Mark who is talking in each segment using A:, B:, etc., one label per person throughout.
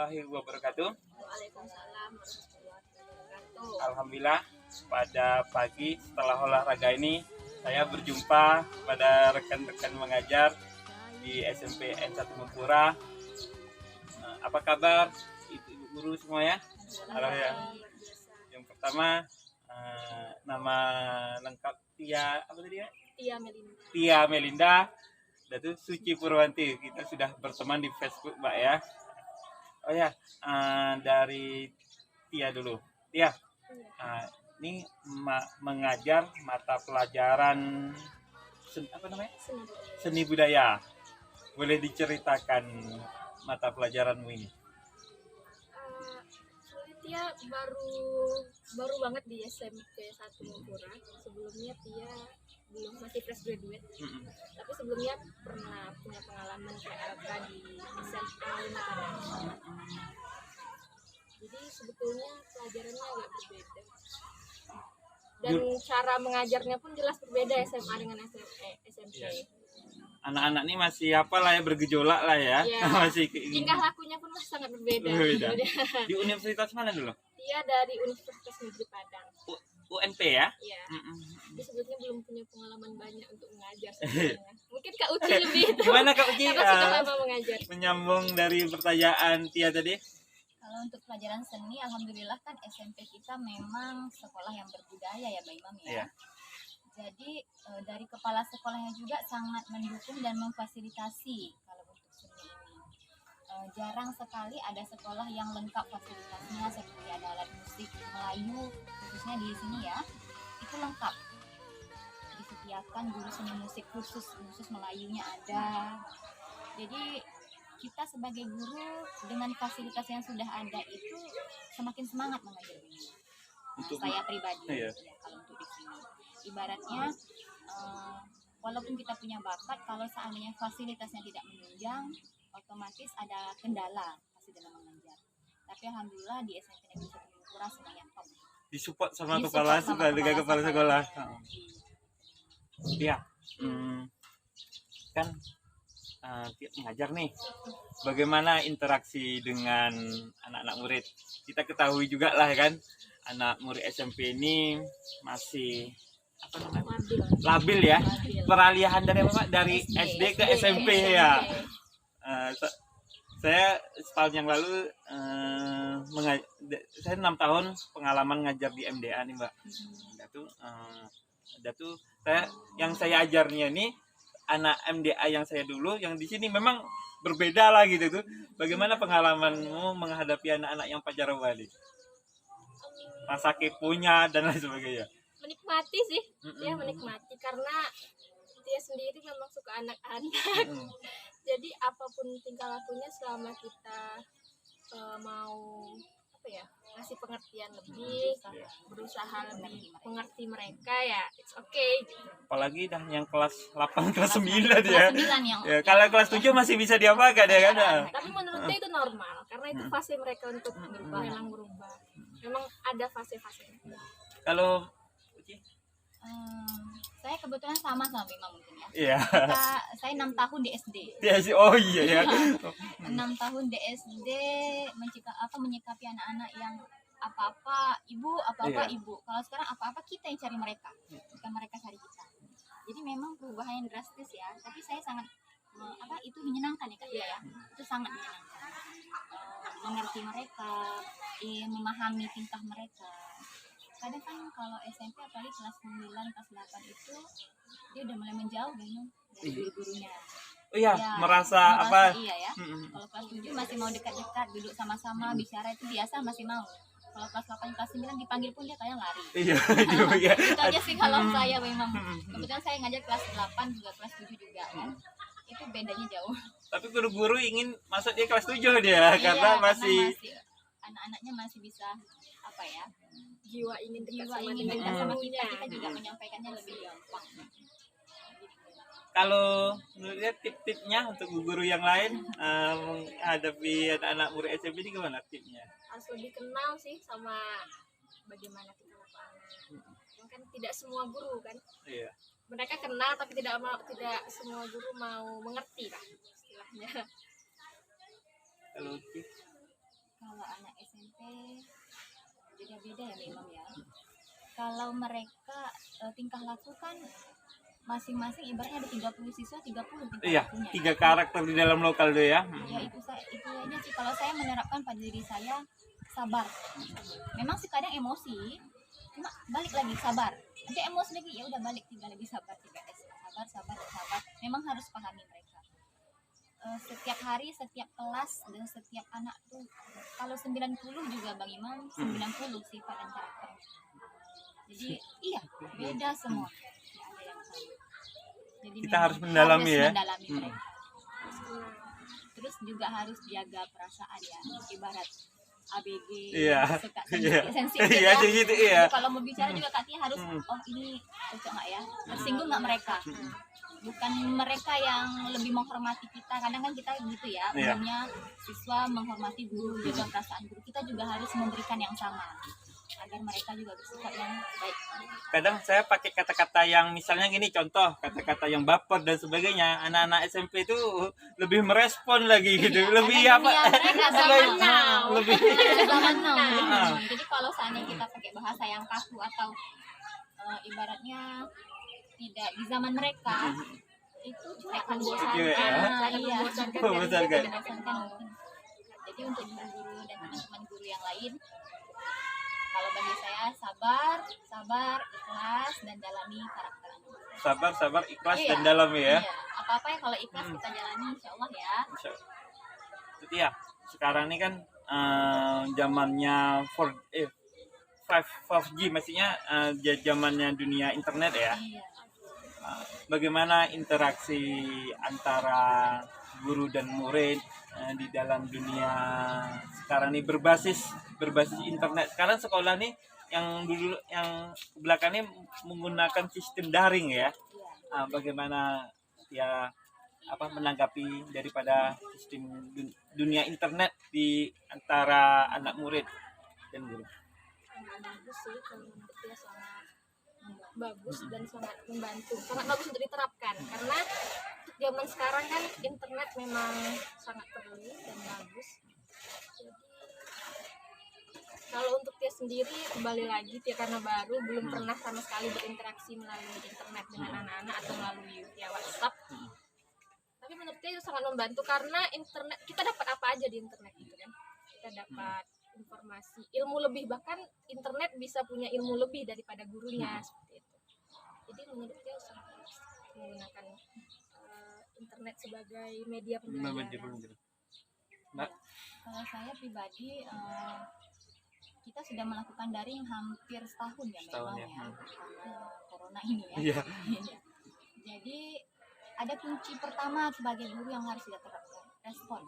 A: warahmatullahi wabarakatuh.
B: Waalaikumsalam warahmatullahi wabarakatuh.
A: Alhamdulillah pada pagi setelah olahraga ini saya berjumpa pada rekan-rekan mengajar di SMP N1 Mempura. Apa kabar ibu guru semua ya? Halo ya. Yang pertama nama lengkap Tia apa tadi ya? Tia Melinda. Dan itu Suci Purwanti. Kita sudah berteman di Facebook, Mbak ya. Oh ya, dari Tia dulu. Tia, ini mengajar mata pelajaran seni budaya. Boleh diceritakan mata pelajaranmu ini?
B: Tia baru banget di SMP 1 Mempura. Sebelumnya Tia masih fresh graduate. Tapi sebelumnya pernah punya pengalaman PLK di SMA 5 Kadang. Jadi sebetulnya pelajarannya agak berbeda. Dan cara mengajarnya pun jelas berbeda SMA dengan SMP.
A: Anak-anak ini masih bergejolak lah ya. Masih
B: tingkah lakunya pun masih sangat berbeda.
A: Di universitas mana dulu?
B: Dia dari Universitas Negeri Padang.
A: UNP ya?
B: Iya. Dia sebetulnya belum punya pengalaman banyak untuk mengajar sebenarnya. Mungkin Kak Uci lebih itu.
A: Gimana Kak Uci?
B: Karena sudah lama mengajar.
A: Menyambung dari pertanyaan Tia tadi.
C: Kalau untuk pelajaran seni, alhamdulillah kan SMP kita memang sekolah yang berbudaya ya, Mbak Imam ya.
A: Iya.
C: Jadi dari kepala sekolahnya juga sangat mendukung dan memfasilitasi kalau untuk seni ini. Jarang sekali ada sekolah yang lengkap fasilitasnya seperti ada alat musik Melayu, khususnya di sini ya, itu lengkap. Disediakan guru seni musik khusus Melayunya ada. Jadi kita sebagai guru dengan fasilitas yang sudah ada itu semakin semangat mengajar ini.
A: Untuk
C: saya pribadi
A: iya.
C: Ya, kalau untuk di sini ibaratnya walaupun kita punya bakat, kalau seandainya fasilitasnya tidak menunjang, otomatis ada kendala pasti dalam mengajar. Tapi alhamdulillah di SMP Negeri 1 Mempura semuanya top.
A: Disupport sama kepala sekolah. Iya. Kan mengajar nih. Bagaimana interaksi dengan anak-anak murid? Kita ketahui juga lah kan, anak murid SMP ini masih labil ya. Peralihan dari apa Pak? Dari SD ke SMP ya. Saya setahun yang lalu saya 6 tahun pengalaman ngajar di MDA nih Mbak. Yang saya ajarnya nih anak MDA yang saya dulu, yang di sini memang berbeda lah gitu tuh. Bagaimana pengalamanmu menghadapi anak-anak yang Pajarawali? Rasa keponya dan lain sebagainya.
B: Menikmati sih, dia menikmati karena dia sendiri memang suka anak-anak. Jadi apapun tingkah lakunya selama kita mau ngasih pengertian lebih, berusaha lebih mengerti mereka ya, it's okay.
A: Apalagi dah yang kelas 8, kelas 9 ya.
C: Ya,
A: kalau kelas 7 masih bisa diapakan ya kan?
B: Tapi menurut dia itu normal karena itu fase mereka untuk berubah. Memang ada fase-fasenya.
A: Kalau
C: saya kebetulan sama Bima mungkin ya.
A: Iya.
C: Saya 6 tahun di SD.
A: Oh iya ya.
C: 6 tahun di SD menyikapi anak-anak yang apa-apa ibu. Kalau sekarang apa-apa kita yang cari mereka, bukan mereka cari kita. Jadi memang perubahan yang drastis ya. Tapi saya sangat itu menyenangkan ya Kak ya. Itu sangat menyenangkan. Mengerti mereka, memahami tingkah mereka. Kadang kan kalau SMP apalagi kelas 9, kelas 8 itu dia udah mulai menjauh dari guru-gurunya.
A: Oh iya, ya, merasa apa?
C: Iya ya. Kalau kelas 7 masih mau dekat-dekat, duduk sama-sama, bicara itu biasa masih mau. Kalau kelas 8, kelas 9 dipanggil pun dia kayak lari.
A: Iya.
C: Itu aja sih kalau saya memang. Kebetulan saya ngajar kelas 8 juga, kelas 7 juga kan. Itu bedanya jauh. Tapi
A: guru-guru ingin masuk dia kelas 7 dia, karena masih
C: anak-anaknya masih bisa
B: jiwa ingin dekat
C: sama kita juga menyampaikannya lebih gampang.
A: Kalau menurut tip-tipnya untuk guru yang lain menghadapi anak-anak murid SMP ini gimana tipnya?
B: Harus lebih kenal sih sama bagaimana tingkah laku anak. Kan tidak semua guru kan.
A: Iya.
B: Mereka kenal tapi tidak semua guru mau mengerti lah istilahnya.
A: Kalau
C: Ya beda ya memang ya. Kalau mereka tingkah laku kan masing-masing ibaratnya ada 30 siswa, 30 tingkah
A: Iya,
C: lakunya.
A: 3 karakter di dalam lokal tuh ya.
C: Ya itu aja sih kalau saya menerapkan pada diri saya, sabar. Memang sih kadang emosi, cuma balik lagi sabar. Nanti emosi lagi ya udah balik 3 lagi sabar 3S. Sabar. Memang harus pahami mereka. Setiap hari, setiap kelas dan setiap anak tuh kalau 90 juga Bang Imam 90 sifat dan karakternya. Jadi iya beda semua. Nggak ada yang sama. Jadi
A: Kita
C: memang
A: harus mendalami ya.
C: mendalami mereka. Terus juga harus jaga perasaan ya, ibarat ABG
A: Iya.
C: suka
A: Iya.
C: sensitif
A: Iya,
C: ya.
A: gitu iya.
C: Jadi kalau mau bicara juga Kak Tia harus oh ini cocok nggak ya, tersinggung nggak mereka. Bukan mereka yang lebih menghormati kita, kadang kan kita gitu ya,
A: Iya.
C: umumnya siswa menghormati guru, jaga perasaan guru, kita juga harus memberikan yang sama agar mereka juga bersifat yang baik.
A: Kadang saya pakai kata-kata yang misalnya gini, contoh kata-kata yang baper dan sebagainya. Anak-anak SMP itu lebih merespon lagi gitu, lebih
C: Karena
A: apa?
C: dunia mereka zaman
A: lebih-
C: now.
A: lebih
C: Zaman now.
A: Ah.
C: Jadi kalau seandainya kita pakai bahasa yang kaku atau ibaratnya tidak di zaman mereka, itu akan bosan.
A: Iya, ya.
C: Iya.
A: Membosankan.
C: Membosankan mungkin. Jadi untuk guru dan teman-teman guru yang lain, kalau bagi saya sabar, ikhlas dan dalami karakter anak.
A: Sabar, ikhlas
C: Iya.
A: dan dalam ya.
C: Iya. Apa-apa yang kalau ikhlas kita jalani insya Allah ya.
A: Jadi ya, sekarang ini kan zamannya 5G, maksudnya zamannya dunia internet ya.
C: Iya.
A: Bagaimana interaksi antara guru dan murid di dalam dunia sekarang ini berbasis internet. Sekarang sekolah nih yang dulu yang belakang ini menggunakan sistem daring ya.
C: Iya.
A: Bagaimana ya menanggapi daripada sistem dunia internet di antara anak murid dan guru?
B: Bagus sih, kalau menurut dia sangat bagus dan sangat membantu, sangat bagus untuk diterapkan karena zaman sekarang kan internet memang sangat perlu dan bagus. Jadi kalau untuk dia sendiri kembali lagi dia karena baru belum pernah sama sekali berinteraksi melalui internet dengan anak-anak atau melalui via WhatsApp. Tapi menurut dia itu sangat membantu karena internet kita dapat apa aja di internet gitu kan. Kita dapat informasi, ilmu lebih, bahkan internet bisa punya ilmu lebih daripada gurunya seperti itu. Jadi menurut dia sangat bagus menggunakan internet sebagai media pembelajaran.
A: Mbak,
C: Kalau saya pribadi kita sudah melakukan daring hampir setahun ya
A: Setahun
C: memang
A: ya.
C: ya karena corona ini ya.
A: Iya.
C: Jadi ada kunci pertama sebagai guru yang harus kita terapkan, respon.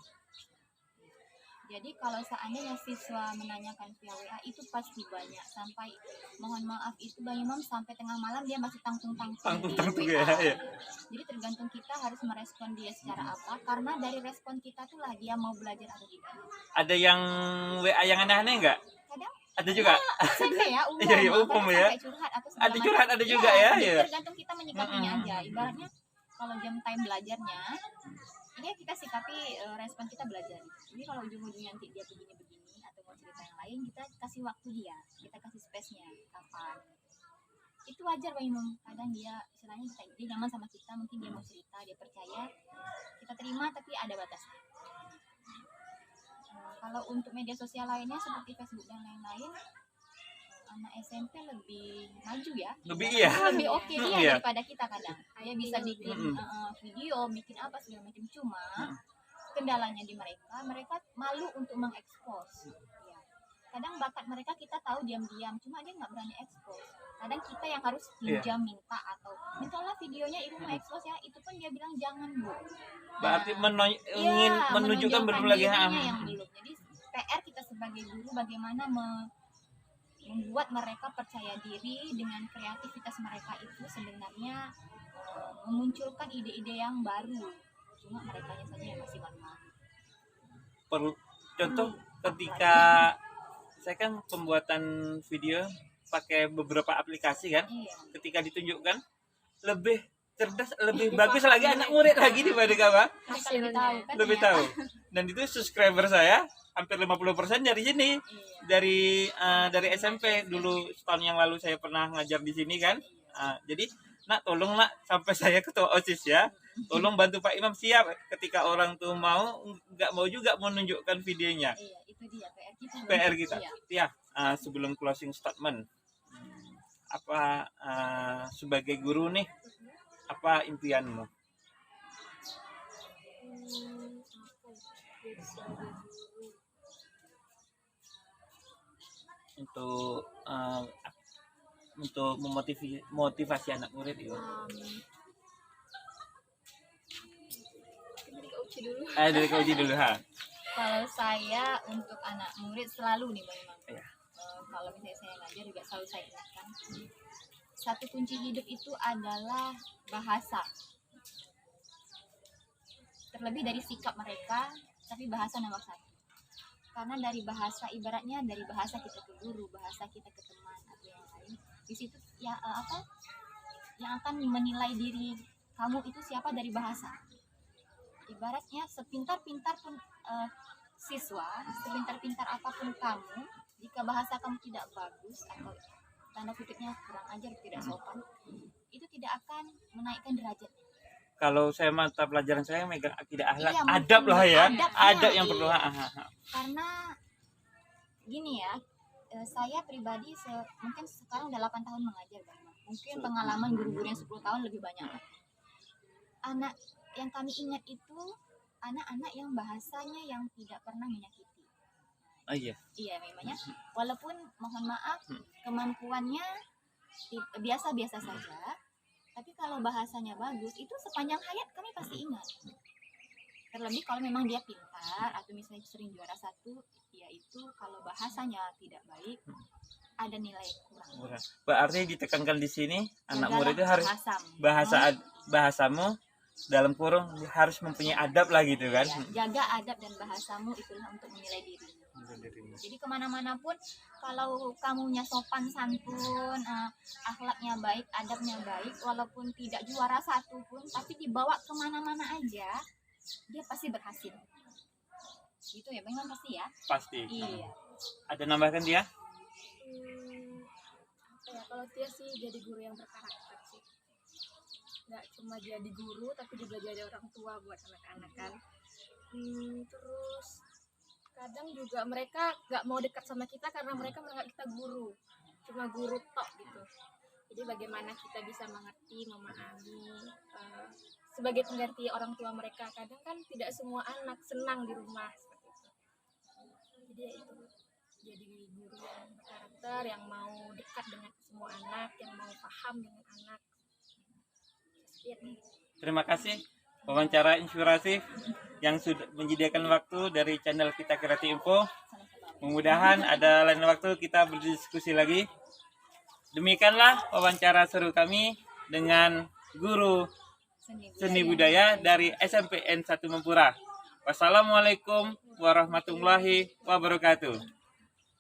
C: Jadi kalau seandainya siswa menanyakan via WA itu pasti banyak, sampai mohon maaf itu Bang Imam sampai tengah malam dia masih tangtung-tangtung di
A: ya,
C: WA.
A: ya.
C: Jadi tergantung kita harus merespon dia secara apa, karena dari respon kita tuh lah dia mau belajar atau tidak.
A: Ada yang WA yang aneh-aneh enggak?
C: Kadang
A: Ada juga.
C: SMP ya umum,
A: Iya, iya, umum
C: kadang
A: ya.
C: sampai curhat atau segala
A: Ada curhat,
C: macam.
A: ada juga ya,
C: jadi
A: ya.
C: tergantung kita menyikapinya aja. Ibaratnya kalau jam time belajarnya ini kita sikapi respon kita belajar. Jadi kalau ujung-ujungnya nanti dia begini-begini atau mau cerita yang lain, kita kasih waktu dia, kita kasih space-nya kapan. Itu wajar Bang Imam. Kadang dia istilahnya dia nyaman sama kita, mungkin dia mau cerita, dia percaya, kita terima tapi ada batasnya. Kalau untuk media sosial lainnya seperti Facebook dan lain-lain, anak SMP lebih maju ya.
A: Lebih iya.
C: Lebih oke dia
A: Iya.
C: daripada kita kadang. Dia bisa bikin video, bikin apa segala macam. Cuma kendalanya di mereka malu untuk mengekspos. Ya. Kadang bakat mereka kita tahu diam-diam, cuma dia nggak berani ekspos. Kadang kita yang harus pinjam, minta atau mintalah videonya Ibu mau ekspos ya, itu pun dia bilang jangan Bu.
A: Berarti
C: Nah,
A: ingin menunjukkan belum lagi
C: dirinya yang belum. Jadi PR kita sebagai guru bagaimana membuat mereka percaya diri dengan kreativitas mereka itu sebenarnya memunculkan ide-ide yang baru. Cuma mereka saja yang masih malu.
A: perlu contoh ketika saya kan pembuatan video pakai beberapa aplikasi kan,
C: Iya.
A: ketika ditunjukkan lebih cerdas, lebih bagus lagi anak murid lagi dibanding apa?
C: Mereka lebih tahu kan
A: Lebih
C: ya.
A: tahu. Dan itu subscriber saya hampir 50% dari sini.
C: Iya.
A: Dari SMP dulu setahun yang lalu saya pernah ngajar di sini kan. Jadi nak tolong nak sampai saya ketua OSIS ya. Tolong bantu Pak Imam siap ketika orang tuh nggak mau juga menunjukkan videonya.
C: Iya, itu dia PR kita.
A: PR kita.
C: Iya.
A: Ya, sebelum closing statement. Apa sebagai guru nih apa impianmu?
B: Apa ya? Bisa jadi guru.
A: Untuk memotivasi anak murid itu.
B: Dari Kak Uci dulu.
A: Dari Kak Uji dulu ha.
C: Kalau saya untuk anak murid selalu nih Bang Imam.
A: Iya.
C: Kalau misalnya saya ngajar juga selalu saya ingatkan. Satu kunci hidup itu adalah bahasa. Terlebih dari sikap mereka, tapi bahasa nomor satu. Karena dari bahasa, ibaratnya dari bahasa kita ke guru, bahasa kita ke teman atau yang lain. Di situ ya yang akan menilai diri kamu itu siapa dari bahasa. Ibaratnya sepintar-pintar pun siswa, sepintar-pintar apapun kamu, jika bahasa kamu tidak bagus atau tanda kutipnya kurang ajar, tidak sopan, itu tidak akan menaikkan derajatnya.
A: Kalau saya mata pelajaran saya megang akidah akhlak,
C: Iya,
A: adab lah ya,
C: adabnya,
A: adab yang
C: iya.
A: perlu.
C: Karena gini ya, saya pribadi mungkin sekarang udah 8 tahun mengajar Bang. Mungkin pengalaman guru-guru yang 10 tahun lebih banyak. Anak yang kami ingat itu anak-anak yang bahasanya yang tidak pernah menyakiti.
A: Oh iya.
C: Iya, memangnya walaupun mohon maaf kemampuannya biasa-biasa saja, tapi kalau bahasanya bagus itu sepanjang hayat kami pasti ingat. Terlebih kalau memang dia pintar atau misalnya sering juara satu, yaitu kalau bahasanya tidak baik ada nilai kurang.
A: Berarti ditekankan di sini anak
C: Jagalah
A: murid itu harus
C: bahasamu.
A: bahasamu dalam kurung harus mempunyai adab lah gitu kan.
C: Ya, jaga adab dan bahasamu itulah untuk menilai diri. Jadi kemana-mana pun kalau kamunya sopan santun, akhlaknya baik, adabnya baik, walaupun tidak juara satu pun, tapi dibawa kemana-mana aja, dia pasti berhasil. Gitu ya, memang pasti ya.
A: Pasti.
C: Iya.
A: Ada nambahkan dia?
B: Apa ya, kalau Tia sih jadi guru yang berkarakter sih. Nggak cuma jadi guru, tapi juga jadi orang tua buat anak-anak kan. Terus kadang juga mereka nggak mau dekat sama kita karena mereka menganggap kita guru, cuma guru tok gitu. Jadi bagaimana kita bisa mengerti, memahami sebagai pengganti orang tua mereka. Kadang kan tidak semua anak senang di rumah seperti itu. Jadi ya itu, jadi guru yang berkarakter, yang mau dekat dengan semua anak, yang mau paham dengan anak.
A: Terima kasih wawancara inspiratif yang sudah menyediakan waktu dari channel kita Kreatif Info. Mudah-mudahan ada lain waktu kita berdiskusi lagi. Demikianlah wawancara seru kami dengan guru seni budaya dari SMPN 1 Mempura. Wassalamualaikum warahmatullahi wabarakatuh.